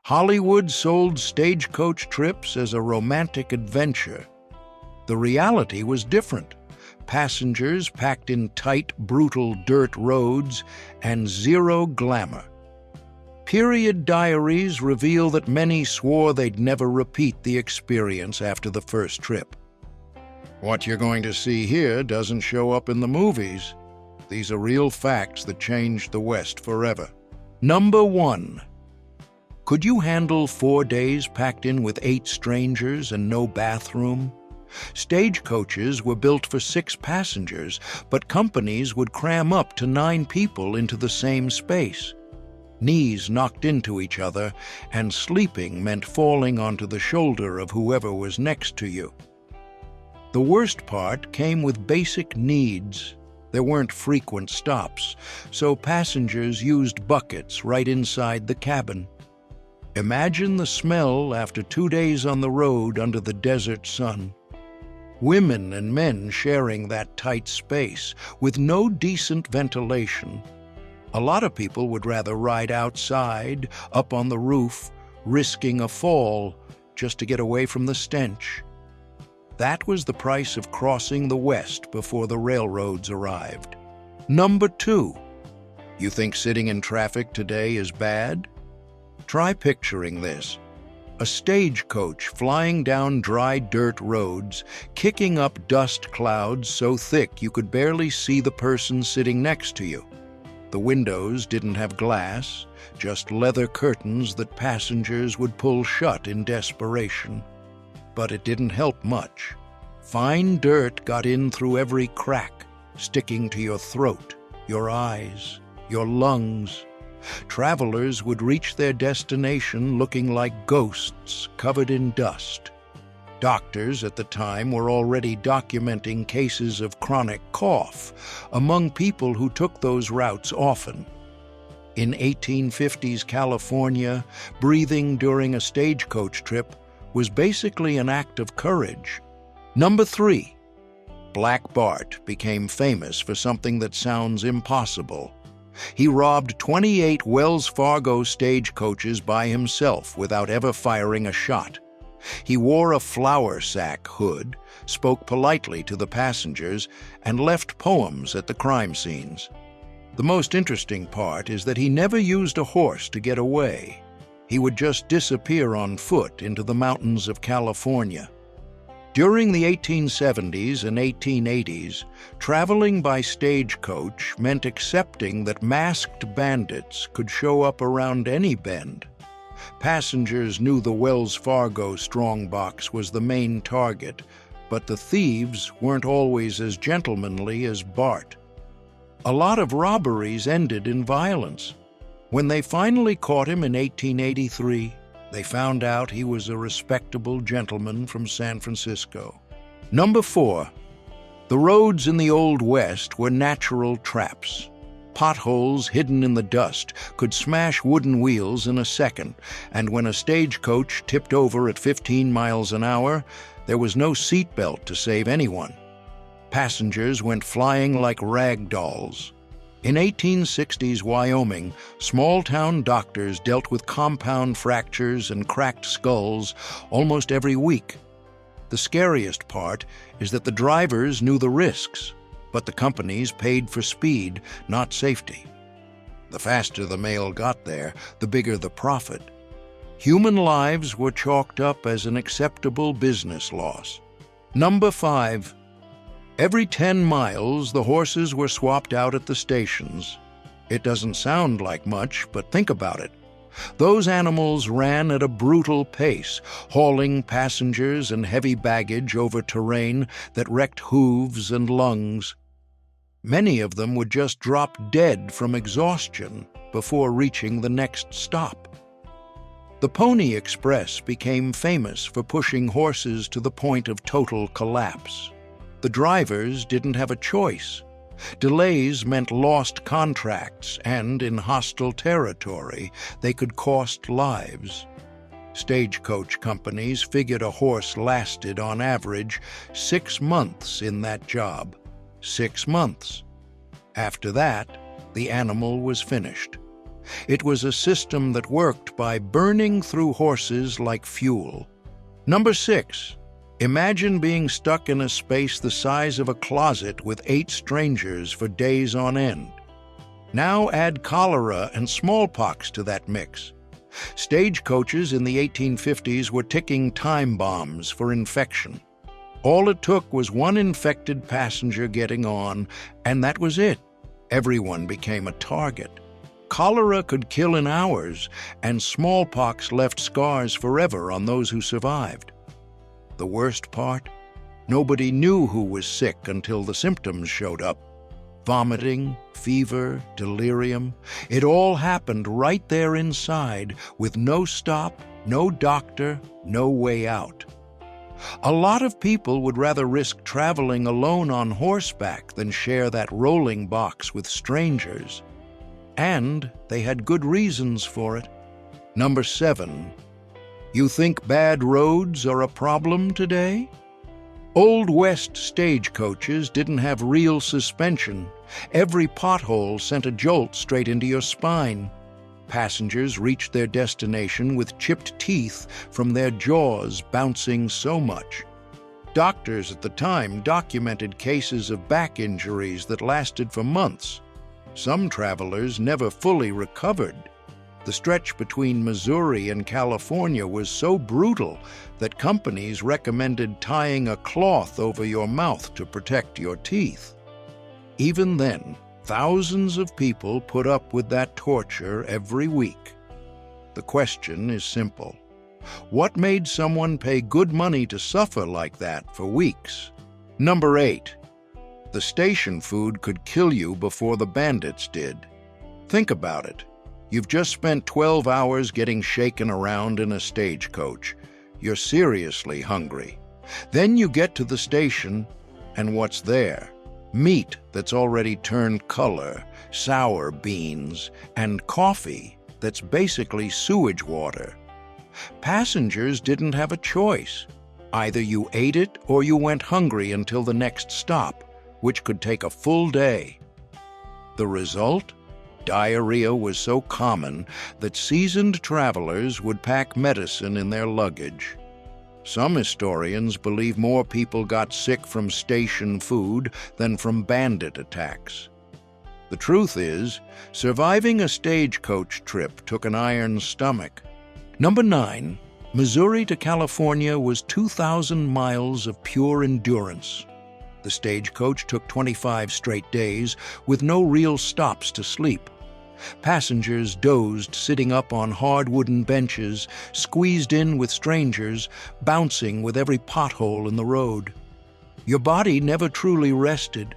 Hollywood sold stagecoach trips as a romantic adventure. The reality was different. Passengers packed in tight, brutal dirt roads and zero glamour. Period diaries reveal that many swore they'd never repeat the experience after the first trip. What you're going to see here doesn't show up in the movies. These are real facts that changed the West forever. Number 1. Could you handle 4 days packed in with 8 strangers and no bathroom? Stagecoaches were built for 6 passengers, but companies would cram up to 9 people into the same space. Knees knocked into each other, and sleeping meant falling onto the shoulder of whoever was next to you. The worst part came with basic needs. There weren't frequent stops, so passengers used buckets right inside the cabin. Imagine the smell after 2 days on the road under the desert sun. Women and men sharing that tight space with no decent ventilation. A lot of people would rather ride outside, up on the roof, risking a fall just to get away from the stench. That was the price of crossing the West before the railroads arrived. Number 2. You think sitting in traffic today is bad? Try picturing this. A stagecoach flying down dry dirt roads, kicking up dust clouds so thick you could barely see the person sitting next to you. The windows didn't have glass, just leather curtains that passengers would pull shut in desperation. But it didn't help much. Fine dirt got in through every crack, sticking to your throat, your eyes, your lungs. Travelers would reach their destination looking like ghosts covered in dust. Doctors at the time were already documenting cases of chronic cough among people who took those routes often. In 1850s California, breathing during a stagecoach trip was basically an act of courage. Number 3. Black Bart became famous for something that sounds impossible. He robbed 28 Wells Fargo stagecoaches by himself without ever firing a shot. He wore a flour sack hood, spoke politely to the passengers, and left poems at the crime scenes. The most interesting part is that he never used a horse to get away. He would just disappear on foot into the mountains of California. During the 1870s and 1880s, traveling by stagecoach meant accepting that masked bandits could show up around any bend. Passengers knew the Wells Fargo strongbox was the main target, but the thieves weren't always as gentlemanly as Bart. A lot of robberies ended in violence. When they finally caught him in 1883, they found out he was a respectable gentleman from San Francisco. Number 4. The roads in the Old West were natural traps. Potholes hidden in the dust could smash wooden wheels in a second, and when a stagecoach tipped over at 15 miles an hour, there was no seatbelt to save anyone. Passengers went flying like rag dolls. In 1860s Wyoming, small-town doctors dealt with compound fractures and cracked skulls almost every week. The scariest part is that the drivers knew the risks, but the companies paid for speed, not safety. The faster the mail got there, the bigger the profit. Human lives were chalked up as an acceptable business loss. Number 5. Every 10 miles, the horses were swapped out at the stations. It doesn't sound like much, but think about it. Those animals ran at a brutal pace, hauling passengers and heavy baggage over terrain that wrecked hooves and lungs. Many of them would just drop dead from exhaustion before reaching the next stop. The Pony Express became famous for pushing horses to the point of total collapse. The drivers didn't have a choice. Delays meant lost contracts, and in hostile territory, they could cost lives. Stagecoach companies figured a horse lasted, on average, 6 months in that job. 6 months. After that, the animal was finished. It was a system that worked by burning through horses like fuel. Number 6. Imagine being stuck in a space the size of a closet with 8 strangers for days on end. Now add cholera and smallpox to that mix. Stagecoaches in the 1850s were ticking time bombs for infection. All it took was one infected passenger getting on, and that was it. Everyone became a target. Cholera could kill in hours, and smallpox left scars forever on those who survived. The worst part? Nobody knew who was sick until the symptoms showed up. Vomiting, fever, delirium. It all happened right there inside, with no stop, no doctor, no way out. A lot of people would rather risk traveling alone on horseback than share that rolling box with strangers. And they had good reasons for it. Number 7. You think bad roads are a problem today? Old West stagecoaches didn't have real suspension. Every pothole sent a jolt straight into your spine. Passengers reached their destination with chipped teeth from their jaws bouncing so much. Doctors at the time documented cases of back injuries that lasted for months. Some travelers never fully recovered. The stretch between Missouri and California was so brutal that companies recommended tying a cloth over your mouth to protect your teeth. Even then, thousands of people put up with that torture every week. The question is simple. What made someone pay good money to suffer like that for weeks? Number 8. The station food could kill you before the bandits did. Think about it. You've just spent 12 hours getting shaken around in a stagecoach. You're seriously hungry. Then you get to the station, and what's there? Meat that's already turned color, sour beans, and coffee that's basically sewage water. Passengers didn't have a choice. Either you ate it or you went hungry until the next stop, which could take a full day. The result? Diarrhea was so common that seasoned travelers would pack medicine in their luggage. Some historians believe more people got sick from station food than from bandit attacks. The truth is, surviving a stagecoach trip took an iron stomach. Number 9. Missouri to California was 2,000 miles of pure endurance. The stagecoach took 25 straight days with no real stops to sleep. Passengers dozed sitting up on hard wooden benches, squeezed in with strangers, bouncing with every pothole in the road. Your body never truly rested.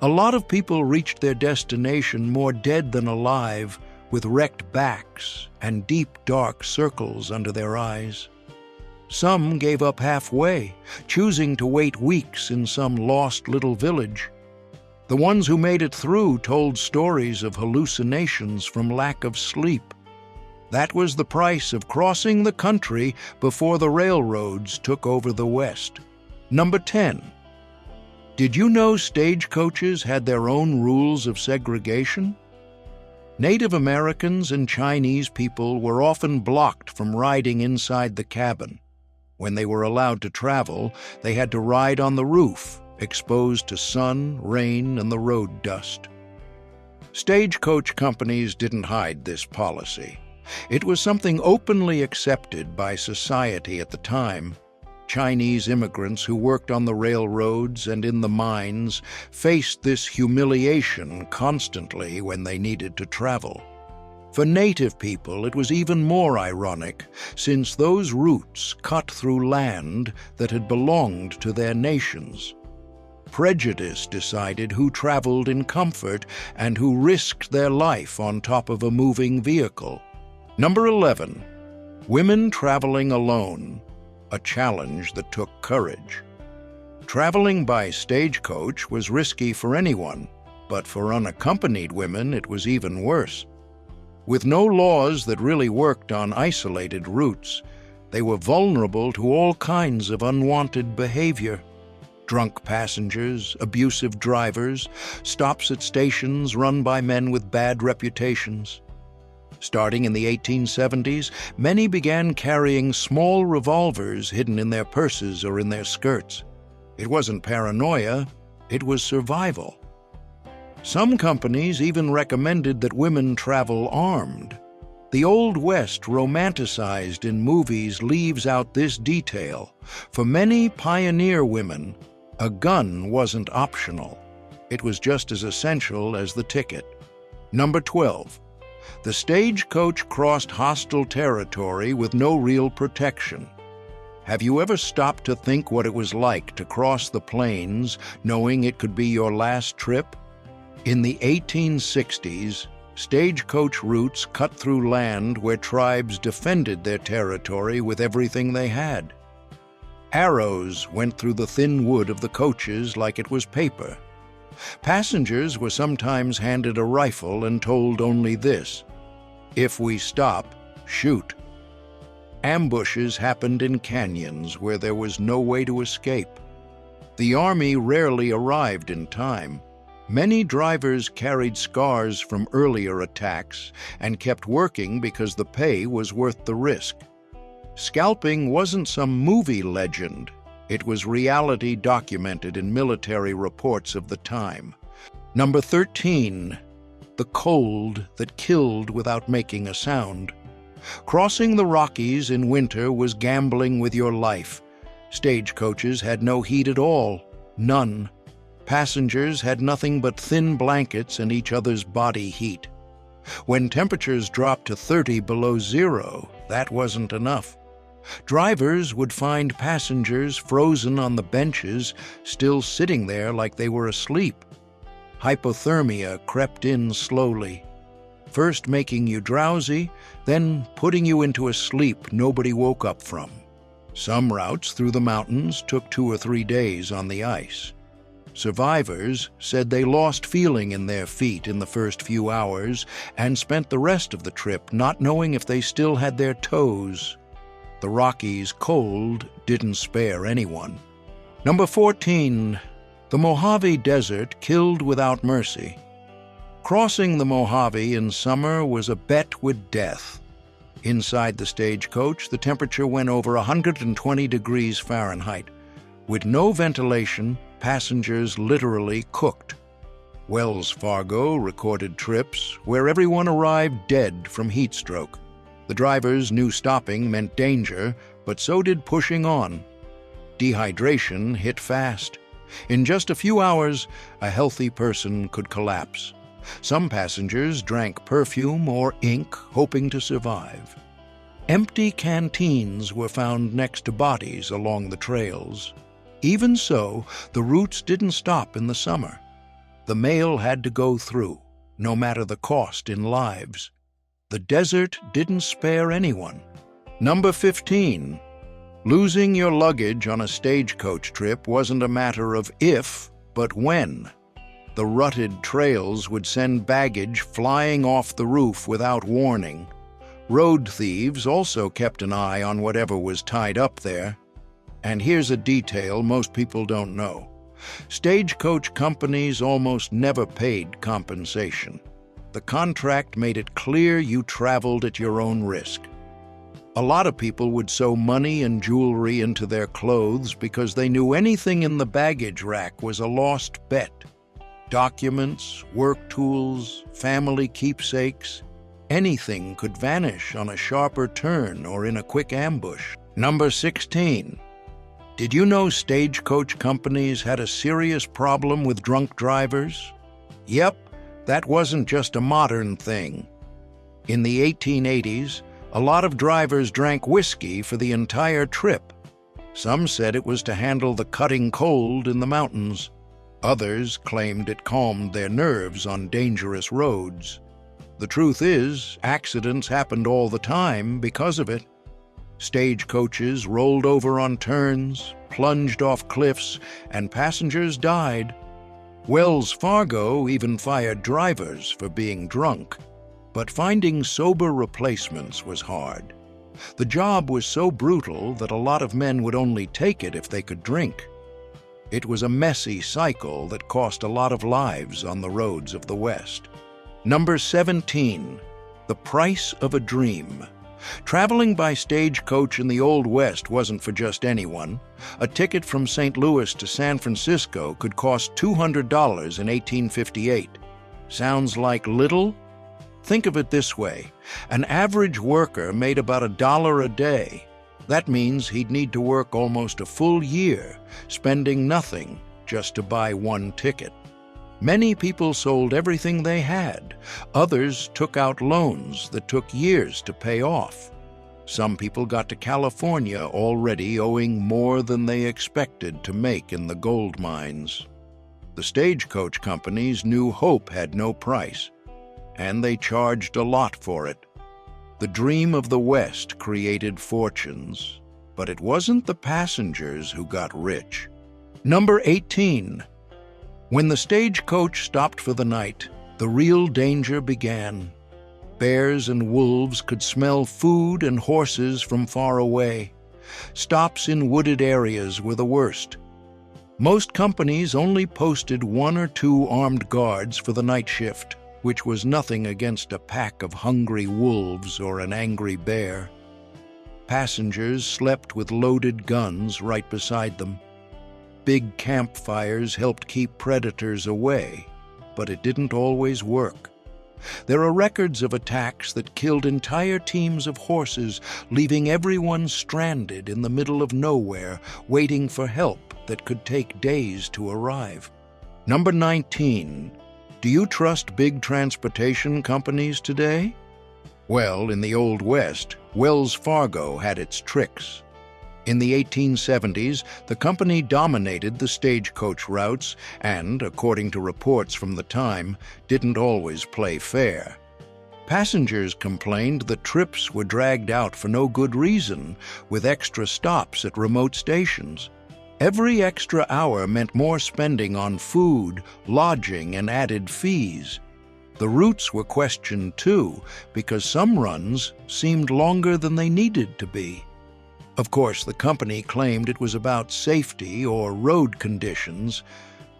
A lot of people reached their destination more dead than alive, with wrecked backs and deep, dark circles under their eyes. Some gave up halfway, choosing to wait weeks in some lost little village. The ones who made it through told stories of hallucinations from lack of sleep. That was the price of crossing the country before the railroads took over the West. Number 10. Did you know stagecoaches had their own rules of segregation? Native Americans and Chinese people were often blocked from riding inside the cabin. When they were allowed to travel, they had to ride on the roof, exposed to sun, rain, and the road dust. Stagecoach companies didn't hide this policy. It was something openly accepted by society at the time. Chinese immigrants who worked on the railroads and in the mines faced this humiliation constantly when they needed to travel. For native people, it was even more ironic, since those routes cut through land that had belonged to their nations. Prejudice decided who traveled in comfort and who risked their life on top of a moving vehicle. Number 11. Women traveling alone, a challenge that took courage. Traveling by stagecoach was risky for anyone, but for unaccompanied women it was even worse. With no laws that really worked on isolated routes, they were vulnerable to all kinds of unwanted behavior. Drunk passengers, abusive drivers, stops at stations run by men with bad reputations. Starting in the 1870s, many began carrying small revolvers hidden in their purses or in their skirts. It wasn't paranoia, it was survival. Some companies even recommended that women travel armed. The Old West, romanticized in movies, leaves out this detail. For many pioneer women, a gun wasn't optional. It was just as essential as the ticket. Number 12. The stagecoach crossed hostile territory with no real protection. Have you ever stopped to think what it was like to cross the plains knowing it could be your last trip? In the 1860s, stagecoach routes cut through land where tribes defended their territory with everything they had. Arrows went through the thin wood of the coaches like it was paper. Passengers were sometimes handed a rifle and told only this: "If we stop, shoot." Ambushes happened in canyons where there was no way to escape. The army rarely arrived in time. Many drivers carried scars from earlier attacks and kept working because the pay was worth the risk. Scalping wasn't some movie legend. It was reality documented in military reports of the time. Number 13. The cold that killed without making a sound. Crossing the Rockies in winter was gambling with your life. Stagecoaches had no heat at all. None. Passengers had nothing but thin blankets and each other's body heat. When temperatures dropped to 30 below zero, that wasn't enough. Drivers would find passengers frozen on the benches, still sitting there like they were asleep. Hypothermia crept in slowly, first making you drowsy, then putting you into a sleep nobody woke up from. Some routes through the mountains took 2 or 3 days on the ice. Survivors said they lost feeling in their feet in the first few hours and spent the rest of the trip not knowing if they still had their toes. The Rockies' cold didn't spare anyone. Number 14. The Mojave Desert killed without mercy. Crossing the Mojave in summer was a bet with death. Inside the stagecoach, the temperature went over 120 degrees Fahrenheit. With no ventilation, passengers literally cooked. Wells Fargo recorded trips where everyone arrived dead from heat stroke. The drivers knew stopping meant danger, but so did pushing on. Dehydration hit fast. In just a few hours, a healthy person could collapse. Some passengers drank perfume or ink, hoping to survive. Empty canteens were found next to bodies along the trails. Even so, the routes didn't stop in the summer. The mail had to go through, no matter the cost in lives. The desert didn't spare anyone. Number 15. Losing your luggage on a stagecoach trip wasn't a matter of if, but when. The rutted trails would send baggage flying off the roof without warning. Road thieves also kept an eye on whatever was tied up there. And here's a detail most people don't know. Stagecoach companies almost never paid compensation. The contract made it clear you traveled at your own risk. A lot of people would sew money and jewelry into their clothes because they knew anything in the baggage rack was a lost bet. Documents, work tools, family keepsakes, anything could vanish on a sharper turn or in a quick ambush. Number 16. Did you know stagecoach companies had a serious problem with drunk drivers? Yep, that wasn't just a modern thing. In the 1880s, a lot of drivers drank whiskey for the entire trip. Some said it was to handle the cutting cold in the mountains. Others claimed it calmed their nerves on dangerous roads. The truth is, accidents happened all the time because of it. Stagecoaches rolled over on turns, plunged off cliffs, and passengers died. Wells Fargo even fired drivers for being drunk. But finding sober replacements was hard. The job was so brutal that a lot of men would only take it if they could drink. It was a messy cycle that cost a lot of lives on the roads of the West. Number 17. The price of a dream. Traveling by stagecoach in the Old West wasn't for just anyone. A ticket from St. Louis to San Francisco could cost $200 in 1858. Sounds like little? Think of it this way. An average worker made about $1 a day. That means he'd need to work almost a full year, spending nothing just to buy one ticket. Many people sold everything they had. Others took out loans that took years to pay off. Some people got to California already owing more than they expected to make in the gold mines. The stagecoach companies knew hope had no price, and they charged a lot for it. The dream of the West created fortunes, but it wasn't the passengers who got rich. Number 18. When the stagecoach stopped for the night, the real danger began. Bears and wolves could smell food and horses from far away. Stops in wooded areas were the worst. Most companies only posted 1 or 2 armed guards for the night shift, which was nothing against a pack of hungry wolves or an angry bear. Passengers slept with loaded guns right beside them. Big campfires helped keep predators away, but it didn't always work. There are records of attacks that killed entire teams of horses, leaving everyone stranded in the middle of nowhere, waiting for help that could take days to arrive. Number 19. Do you trust big transportation companies today? Well, in the Old West, Wells Fargo had its tricks. In the 1870s, the company dominated the stagecoach routes and, according to reports from the time, didn't always play fair. Passengers complained that trips were dragged out for no good reason, with extra stops at remote stations. Every extra hour meant more spending on food, lodging, and added fees. The routes were questioned too, because some runs seemed longer than they needed to be. Of course, the company claimed it was about safety or road conditions,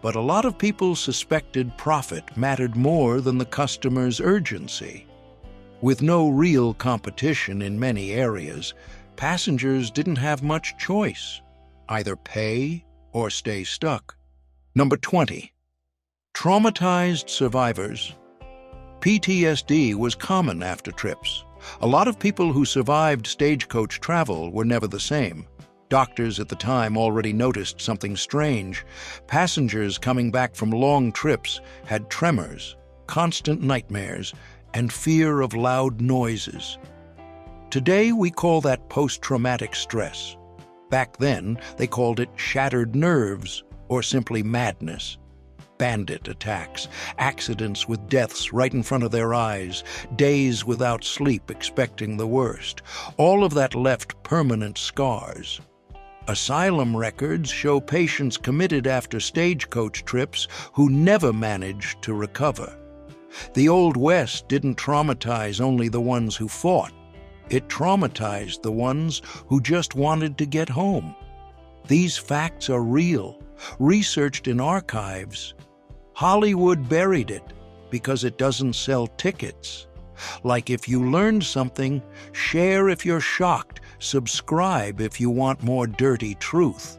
but a lot of people suspected profit mattered more than the customer's urgency. With no real competition in many areas, passengers didn't have much choice: either pay or stay stuck. Number 20. Traumatized survivors. PTSD was common after trips. A lot of people who survived stagecoach travel were never the same. Doctors at the time already noticed something strange. Passengers coming back from long trips had tremors, constant nightmares, and fear of loud noises. Today we call that post-traumatic stress. Back then, they called it shattered nerves or simply madness. Bandit attacks, accidents with deaths right in front of their eyes, days without sleep expecting the worst. All of that left permanent scars. Asylum records show patients committed after stagecoach trips who never managed to recover. The Old West didn't traumatize only the ones who fought. It traumatized the ones who just wanted to get home. These facts are real, researched in archives. Hollywood buried it because it doesn't sell tickets. Like, if you learned something, share if you're shocked, subscribe if you want more dirty truth.